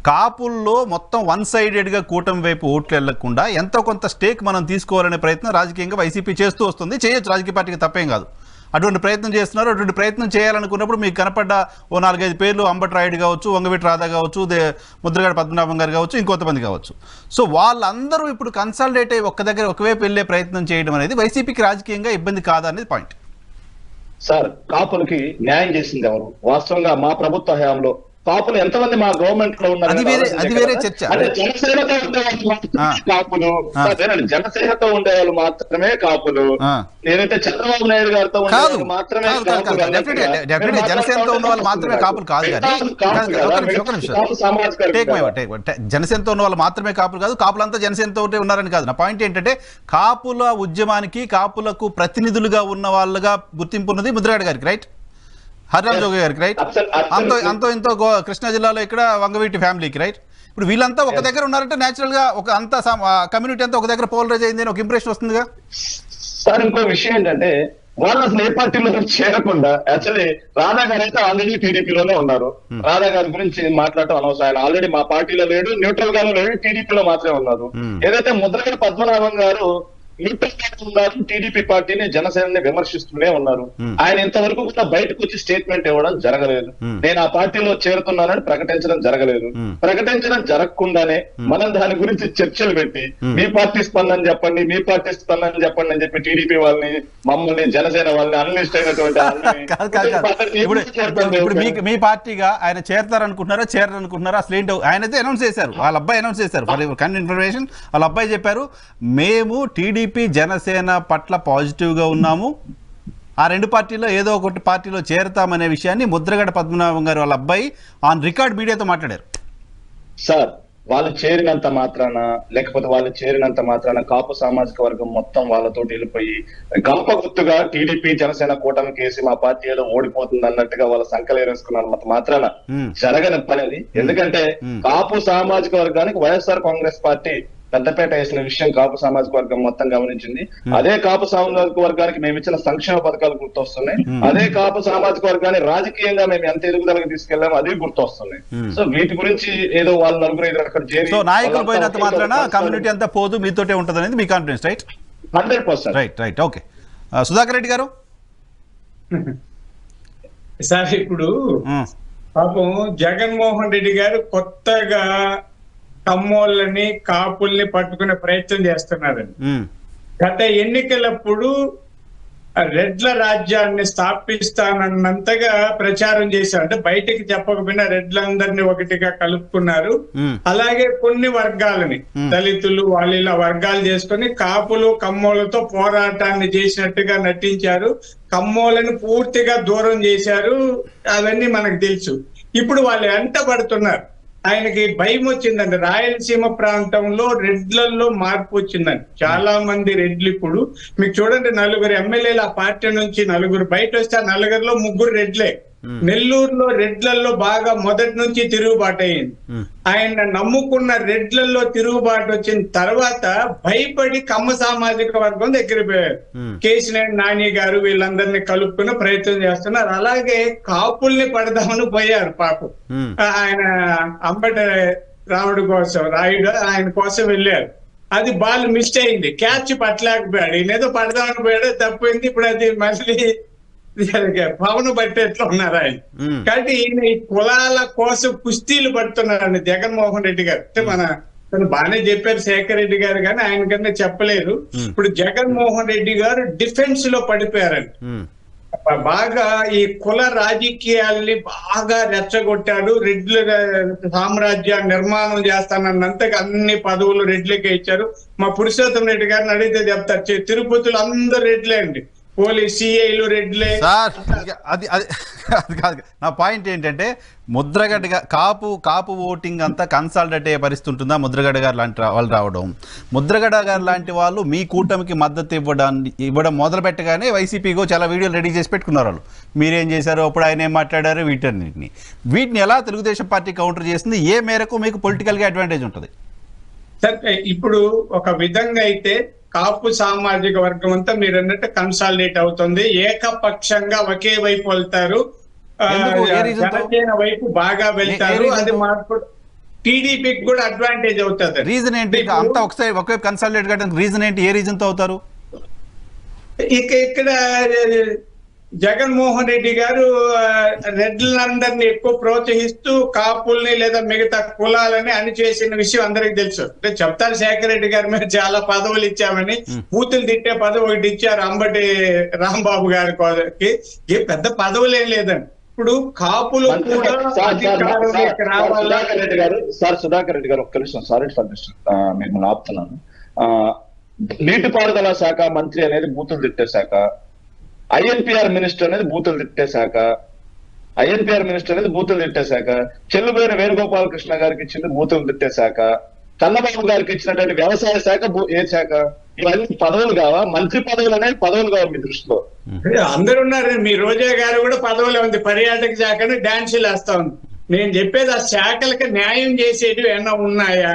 కాపుల్లో మొత్తం వన్ సైడెడ్గా కూటమి వైపు ఓట్లు వెళ్లకుండా ఎంతో కొంత స్టేక్ మనం తీసుకోవాలనే ప్రయత్నం రాజకీయంగా వైసీపీ చేస్తూ వస్తుంది. చేయొచ్చు, రాజకీయ పార్టీకి తప్పేం కాదు. అటువంటి ప్రయత్నం చేస్తున్నారు. అటువంటి ప్రయత్నం చేయాలనుకున్నప్పుడు మీకు కనపడ్డ ఓ 4-5 పేర్లు అంబటి రాయుడు కావచ్చు, వంగవీటి రాధా కావచ్చు, ముద్రగడ పద్మనాభం గారు కావచ్చు, ఇంకొంతమంది కావచ్చు. సో వాళ్ళందరూ ఇప్పుడు కన్సాలిడేట్ అయ్యి ఒక్క దగ్గర ఒకవైపు వెళ్ళే ప్రయత్నం చేయడం అనేది వైసీపీకి రాజకీయంగా ఇబ్బంది కాదా అనేది పాయింట్. సార్, కాపులకి న్యాయం చేసింది ఎవరు? వాస్తవంగా మా ప్రభుత్వ హయాంలో కాపులు ఎంతమంది మా గవర్నమెంట్ లో ఉన్నారు? అది వేరే చర్చ. అంటే జనసేనతో ఉండేవాళ్ళు కాపులు, జనసేనతో ఉండేవాళ్ళు మాత్రమే కాపులు. ఏదైతే చంద్రబాబు నాయుడు గారితో ఉండేవాళ్ళు మాత్రమే జనసేనతో ఉన్న వాళ్ళు మాత్రమే కాపులు కాదు. జనసేనతో ఉన్న వాళ్ళు మాత్రమే కాపులు కాదు, కాపులంతా జనసేనతో ఉన్నారని కాదు. నా పాయింట్ ఏంటంటే కాపుల ఉద్యమానికి కాపులకు ప్రతినిధులుగా ఉన్న వాళ్ళగా గుర్తింపు ఉన్నది ముద్రగడ గారికి, రైట్? హరిరామ్ జోగి గారికి, రైట్? అంతో ఇంతో కృష్ణా జిల్లాలో ఇక్కడ వంగవీటి ఫ్యామిలీకి, రైట్? ఇప్పుడు వీళ్ళంతా ఒక దగ్గర ఉన్నారంటే న్యాచురల్ గా ఒక అంతా కమ్యూనిటీ అంతా ఒక దగ్గర పోలరైజ్ అయింది అని ఒక ఇంప్రెషన్ వస్తుందిగా. సార్, ఇంకో విషయం ఏంటంటే వాళ్ళు అసలు ఏ పార్టీలో చేరకుండా, యాక్చువల్లీ రాధా గారు అయితే ఆల్రెడీ టీడీపీలోనే ఉన్నారు. రాధా గారి గురించి మాట్లాడటం అనవసరం. ఆయన ఆల్రెడీ మా పార్టీలో లేడు, న్యూట్రల్ గానే లేడు, టీడీపీలో మాత్రమే ఉన్నారు. ఏదైతే ముద్రగడ పద్మనాభం గారు ఉన్నారు, టీడీపీ పార్టీని జనసేనని విమర్శిస్తూనే ఉన్నారు. ఆయన ఇంతవరకు కూడా బయటకు వచ్చి స్టేట్మెంట్ ఇవ్వడం జరగలేదు. నేను ఆ పార్టీలో చేరుతున్నానని ప్రకటించడం జరగలేదు. ప్రకటించడం జరగకుండానే మనం దాని గురించి చర్చలు పెట్టి మీ పార్టీ స్పందన చెప్పండి, మీ పార్టీ స్పందన చెప్పండి అని చెప్పి టీడీపీ వాళ్ళని, మమ్మల్ని, జనసేన వాళ్ళని, అనలిస్ట్ అయినటువంటి ఇప్పుడు మీ పార్టీగా ఆయన చేరతారనుకుంటున్నారా చేరనుకుంటున్నారా? అసలు ఏంటో ఆయన అయితే అనౌన్స్ చేశారు, వాళ్ళ అబ్బాయి అనౌన్స్ చేశారు. కన్ ఇన్ఫర్మేషన్ వాళ్ళ అబ్బాయి చెప్పారు, మేము టీడీపీ జనసేన పట్ల పాజిటివ్గా ఉన్నాము, ఆ రెండు పార్టీలో ఏదో ఒకటి పార్టీలో చేరతామనే విషయాన్ని ముద్రగడ పద్మనాభం గారు వాళ్ళ అబ్బాయి ఆన్ రికార్డ్ మీడియాతో మాట్లాడారు. సార్, వాళ్ళు చేరినంత మాత్రాన, లేకపోతే వాళ్ళు చేరినంత మాత్రాన కాపు సామాజిక వర్గం మొత్తం వాళ్ళతో వెళ్ళిపోయి గంప గుర్తుగా టీడీపీ జనసేన కూటమి కేసి మా పార్టీ ఏదో ఓడిపోతుంది అన్నట్టుగా వాళ్ళ సంకలేరేసుకున్నంత మాత్రాన జరగని పని అది. ఎందుకంటే కాపు సామాజిక వర్గానికి వైఎస్ఆర్ కాంగ్రెస్ పార్టీ పెద్దపేట వేసిన విషయం కాపు సామాజిక వర్గం మొత్తం గమనించింది. అదే కాపు సామాజిక వర్గానికి మేము ఇచ్చిన సంక్షేమ పథకాలు గుర్తొస్తున్నాయి. అదే కాపు సామాజిక వర్గాన్ని రాజకీయంగా మేము ఎంత ఎదుగుదలకు తీసుకెళ్లామో అది గుర్తొస్తున్నాయి. సో వీటి గురించి ఏదో వాళ్ళు నలుగురు ఐదు అక్కడ చేరి నాయకులు పోయినంత మాత్రాన కమ్యూనిటీ అంతా పోదు, మీతోటే ఉంటుంది అనేది మీ confidence, right? 100%. Right. Okay, Sudhakar Reddy గారు. సార్, ఇప్పుడు పాపం జగన్మోహన్ రెడ్డి గారు కొత్తగా కమ్మోళ్ళని, కాపుల్ని పట్టుకునే ప్రయత్నం చేస్తున్నారండి. గత ఎన్నికలప్పుడు రెడ్ల రాజ్యాన్ని స్థాపిస్తానన్నంతగా ప్రచారం చేశారు. అంటే బయటికి చెప్పకపోయినా రెడ్లందరినీ ఒకటిగా కలుపుకున్నారు. అలాగే కొన్ని వర్గాలని, దళితులు, వాళ్ళు ఇలా వర్గాలు చేసుకుని కాపులు కమ్మోళ్ళతో పోరాటాన్ని చేసినట్టుగా నటించారు. కమ్మోళ్ళని పూర్తిగా దూరం చేశారు. అవన్నీ మనకు తెలుసు. ఇప్పుడు వాళ్ళు వెంటబడుతున్నారు. ఆయనకి భయం వచ్చిందండి. రాయలసీమ ప్రాంతంలో రెడ్లలో మార్పు వచ్చిందండి. చాలా మంది రెడ్లు ఇప్పుడు మీకు చూడండి, 4 ఎమ్మెల్యేలు ఆ పార్టీ నుంచి 4 బయట వస్తే ఆ 4లో 3 రెడ్లే. నెల్లూరులో రెడ్లలో బాగా మొదటి నుంచి తిరుగుబాటు అయింది. ఆయన నమ్ముకున్న రెడ్లలో తిరుగుబాటు వచ్చిన తర్వాత భయపడి కమ్మ సామాజిక వర్గం దగ్గర పోయారు. కేశినేని నాని గారు వీళ్ళందరినీ కలుపుకునే ప్రయత్నం చేస్తున్నారు. అలాగే కాపుల్ని పడదామని పోయారు పాపం. ఆయన అంబటి రాయుడు ఆయన కోసం వెళ్ళారు. అది బాల్ మిస్ అయింది, క్యాచ్ పట్టలేకపోయాడు. ఈయనేదో పడదామని పోయాడు, తప్పింది. ఇప్పుడు అది మళ్ళీ పవన్ పట్టేట్లు ఉన్నారు ఆయన. కాబట్టి ఈయన ఈ కులాల కోసం కుస్తీలు పడుతున్నారండి జగన్మోహన్ రెడ్డి గారు. అంటే బాగానే చెప్పారు శేఖర్ రెడ్డి గారు, కానీ ఆయన కన్నా చెప్పలేరు. ఇప్పుడు జగన్మోహన్ రెడ్డి గారు డిఫెన్స్ లో పడిపోయారండి. బాగా ఈ కుల రాజకీయాల్ని బాగా రెచ్చగొట్టాడు. రెడ్ల సామ్రాజ్యాన్ని నిర్మాణం చేస్తానన్నంతగా అన్ని పదవులు రెడ్లకే ఇచ్చారు. మా పురుషోత్తం రెడ్డి గారిని అడిగితే చెప్తారు, తిరుపతిలో అందరు రెడ్లే అండి, పోలీస్ సిఐలు రెడ్లే. అది కాదు. నా పాయింట్ ఏంటంటే ముద్రగడ్డ కాపు ఓటింగ్ అంతా కన్సాలిడేట్ అయ్యే పరిస్థితి ఉంటుందా? ముద్రగడ్డ గారు లాంటి వాళ్ళు రావడం, ముద్రగడ్డ గారు లాంటి వాళ్ళు మీ కూటమికి మద్దతు ఇవ్వడం మొదలు పెట్టగానే వైసీపీగో చాలా వీడియోలు రెడీ చేసి పెట్టుకున్నారు వాళ్ళు. మీరేం చేశారు, అప్పుడు ఆయన ఏం మాట్లాడారు, వీటిని ఎలా తెలుగుదేశం పార్టీ కౌంటర్ చేసింది? ఏ మేరకు మీకు పొలిటికల్గా అడ్వాంటేజ్ ఉంటుంది? సరే, ఇప్పుడు ఒక విధంగా అయితే కాపు సామాజిక వర్గం అంతా మీరు అన్నట్టు కన్సాలిడేట్ అవుతుంది. ఏకపక్షంగా ఒకే వైపు వెళ్తారు, జనసేన వైపు బాగా వెళ్తారు. అది మార్పు టీడీపీకి కూడా అడ్వాంటేజ్ అవుతుంది. రీజన్ ఏంటి అంతా ఒకవైపు కన్సాలిడేట్ చేయడానికి రీజన్ ఏంటి? ఏ రీజన్ తో అవుతారు? ఇక్కడ జగన్మోహన్ రెడ్డి గారు రెడ్లందరినీ ఎక్కువ ప్రోత్సహిస్తూ కాపుల్ని లేదా మిగతా కులాలని అణిచేసిన విషయం అందరికి తెలుసు. అంటే చెప్తారు శేఖర్ రెడ్డి గారి మీద చాలా పదవులు ఇచ్చామని, బూతులు తిట్టే పదవి ఒకటి ఇచ్చారు అంబటి రాంబాబు గారికి. ఏ పెద్ద పదవులు ఏం లేదండి. ఇప్పుడు కాపులు కూడా సుధాకర్ రెడ్డి గారు ఒక్క నిమిషం, సారీ ఫర్ దిస్, మిమ్మల్ని ఆపుతున్నాను. నీటిపారుదల శాఖ మంత్రి అనేది బూతులు తిట్టే శాఖ, ఐఎన్పిఆర్ మినిస్టర్ అనేది బూతులు తిట్టే శాఖ, చెల్లుబోయిన వేణుగోపాలకృష్ణ గారికి ఇచ్చింది బూతులు తిట్టే శాఖ, కన్నబాబు గారికి ఇచ్చినటువంటి వ్యవసాయ శాఖ ఏ శాఖ? ఇవన్నీ పదవులు కావా? మంత్రి పదవులు అనేది పదవులు కావా మీ దృష్టిలో? అందరు ఉన్నారు. మీ రోజా గారు కూడా పదవులు ఉంది, పర్యాటక శాఖను డాన్సులు వేస్తా ఉంది. నేను చెప్పేది ఆ శాఖలకు న్యాయం చేసేటివి ఏమన్నా ఉన్నాయా?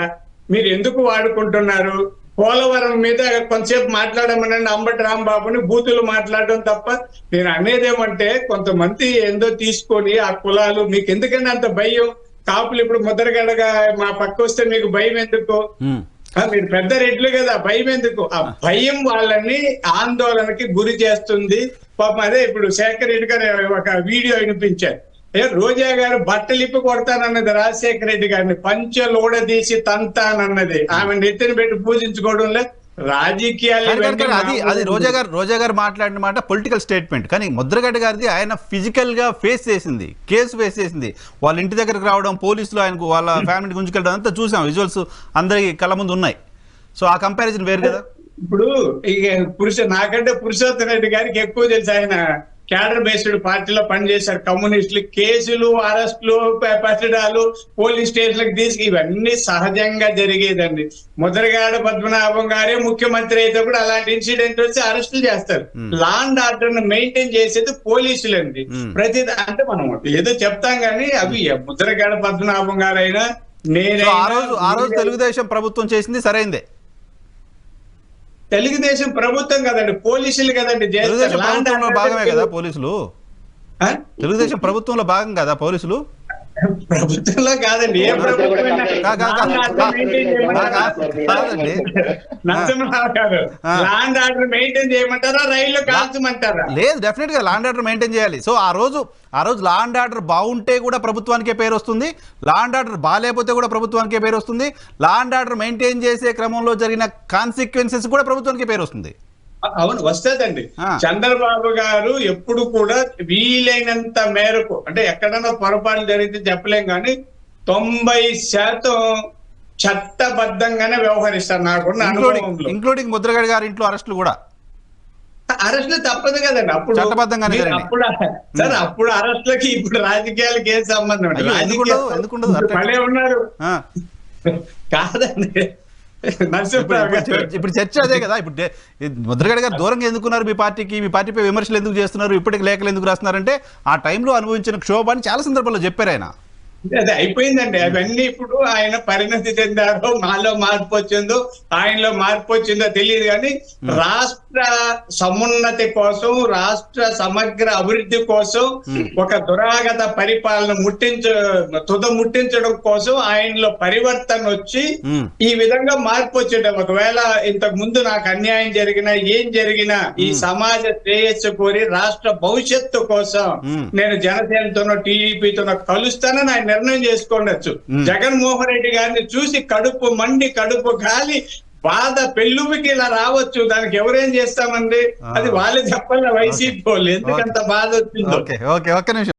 మీరు ఎందుకు వాడుకుంటున్నారు? పోలవరం మీద కొంతసేపు మాట్లాడమనండి అంబటి రాంబాబుని, బూతులు మాట్లాడడం తప్ప. నేను అనేదేమంటే కొంతమంది ఏందో తీసుకొని ఆ కులాలు మీకు ఎందుకంటే అంత భయం? కాపులు ఇప్పుడు ముద్రగడగా మా పక్క వస్తే మీకు భయం ఎందుకు? మీరు పెద్ద రెడ్లు కదా, భయం ఎందుకు? ఆ భయం వాళ్ళని ఆందోళనకి గురి చేస్తుంది. పాపం అదే ఇప్పుడు శేఖర్ రెడ్డి గారు ఒక వీడియో వినిపించారు. రోజా గారు బట్టలిప్పి కొడతానన్నది రాజశేఖర రెడ్డి గారిని, పంచలోడదీసి తంతానన్నది ఆమె నెత్తిని పెట్టి పూజించుకోవడంలో రాజకీయాలు. అది రోజా గారు మాట్లాడిన మాట పొలిటికల్ స్టేట్మెంట్. కానీ ముద్రగడ్డ గారిది ఆయన ఫిజికల్ గా ఫేస్ చేసింది, కేసు ఫేస్ చేసింది. వాళ్ళ ఇంటి దగ్గరకు రావడం, పోలీసులు ఆయనకు వాళ్ళ ఫ్యామిలీ గుంజుకెళ్ళడం అంతా చూసాం, విజువల్స్ అందరికి కళ్ళ ముందు ఉన్నాయి. సో ఆ కంపారిజన్ వేరు కదా. ఇప్పుడు ఇక నాకంటే పురుషోత్తమ రెడ్డి గారికి ఎక్కువ తెలుసు. ఆయన క్యాడర్ బేస్డ్ పార్టీలో పనిచేశారు. కమ్యూనిస్టులు కేసులు, అరెస్టులు, పట్టడాలు, పోలీస్ స్టేషన్లకు తీసుకు ఇవన్నీ సహజంగా జరిగేదండి. ముద్రగడ పద్మనాభం గారే ముఖ్యమంత్రి అయితే కూడా అలాంటి ఇన్సిడెంట్ వచ్చి అరెస్టులు చేస్తారు. లా అండ్ ఆర్డర్ ను మెయింటైన్ చేసేది పోలీసులు అండి. ప్రతి అంటే మనం ఏదో చెప్తాం కానీ అవి ముద్రగడ పద్మనాభం గారైనా నేనైనా ఆ రోజు తెలుగుదేశం ప్రభుత్వం చేసింది సరైందే. తెలుగుదేశం ప్రభుత్వం కదండి, పోలీసులు కదండి. భాగమే కదా పోలీసులు, తెలుగుదేశం ప్రభుత్వంలో భాగం కదా పోలీసులు. ప్రభుత్వంలో కాదండి, ఏ ప్రభుత్వం నరసింహరావు గారు లాండ్ ఆర్డర్ మెయింటైన్ చేయమంటారా, రైల్లో కాల్చమంటారా? లేదు, డెఫినెట్ గా లాండ్ ఆర్డర్ మెయింటైన్ చేయాలి. సో ఆ రోజు లాండ్ ఆర్డర్ బాగుంటే కూడా ప్రభుత్వానికే పేరు వస్తుంది, లాండ్ ఆర్డర్ బాగాలేకపోతే కూడా ప్రభుత్వానికే పేరు వస్తుంది, లాండ్ ఆర్డర్ మెయింటైన్ చేసే క్రమంలో జరిగిన కాన్సిక్వెన్సెస్ కూడా ప్రభుత్వానికే పేరు వస్తుంది. అవును, వస్తుందండి. చంద్రబాబు గారు ఎప్పుడు కూడా వీలైనంత మేరకు, అంటే ఎక్కడైనా పొరపాటు జరిగితే చెప్పలేం కానీ 90% చట్టబద్ధంగానే వ్యవహరిస్తారు. నాకున్న అనుభవంలో, ఇంక్లూడింగ్ ముద్రగడ గారి ఇంట్లో అరెస్టులు కూడా. అరెస్టులు తప్పదు కదండి, అప్పుడు చట్టబద్ధంగానే. సార్ అప్పుడు అరెస్టులకి ఇప్పుడు రాజకీయాలకి ఏం సంబంధం? భలే ఉన్నారు కాదండి. ఇప్పుడు చర్చ అదే కదా. ఇప్పుడు ముద్రగడ గారు దూరంగా ఎందుకున్నారు మీ పార్టీకి, మీ పార్టీపై విమర్శలు ఎందుకు చేస్తున్నారు, ఇప్పటికి లేఖలు ఎందుకు రాస్తున్నారంటే ఆ టైంలో అనుభవించిన క్షోభాన్ని చాలా సందర్భాల్లో చెప్పారు ఆయన. అది అయిపోయిందండి. అవన్నీ ఇప్పుడు ఆయన పరిణతి చెందారో, మాలో మార్పు వచ్చిందో, ఆయనలో మార్పు వచ్చిందో తెలియదు కానీ రాష్ట్ర సమున్నతి కోసం, రాష్ట్ర సమగ్ర అభివృద్ధి కోసం, ఒక దురాగత పరిపాలన ముట్టించడం కోసం ఆయనలో పరివర్తన వచ్చి ఈ విధంగా మార్పు వచ్చేటం. ఒకవేళ ఇంతకు ముందు నాకు అన్యాయం జరిగినా, ఏం జరిగినా ఈ సమాజ శ్రేయస్సు కోరి రాష్ట్ర భవిష్యత్తు కోసం నేను జనసేనతోనో టీడీపీతోనో కలుస్తానని ఆయన నిర్ణయం చేసుకోండొచ్చు. జగన్మోహన్ రెడ్డి గారిని చూసి కడుపు మండి, కడుపు గాలి, బాధ పెళ్ళుమికి ఇలా రావచ్చు. దానికి ఎవరేం చేస్తామండి? అది వాళ్ళే చెప్పాలి. వైసీపీ వాళ్ళు ఎందుకంత బాధ వచ్చిందో. ఒక్క నిమిషం.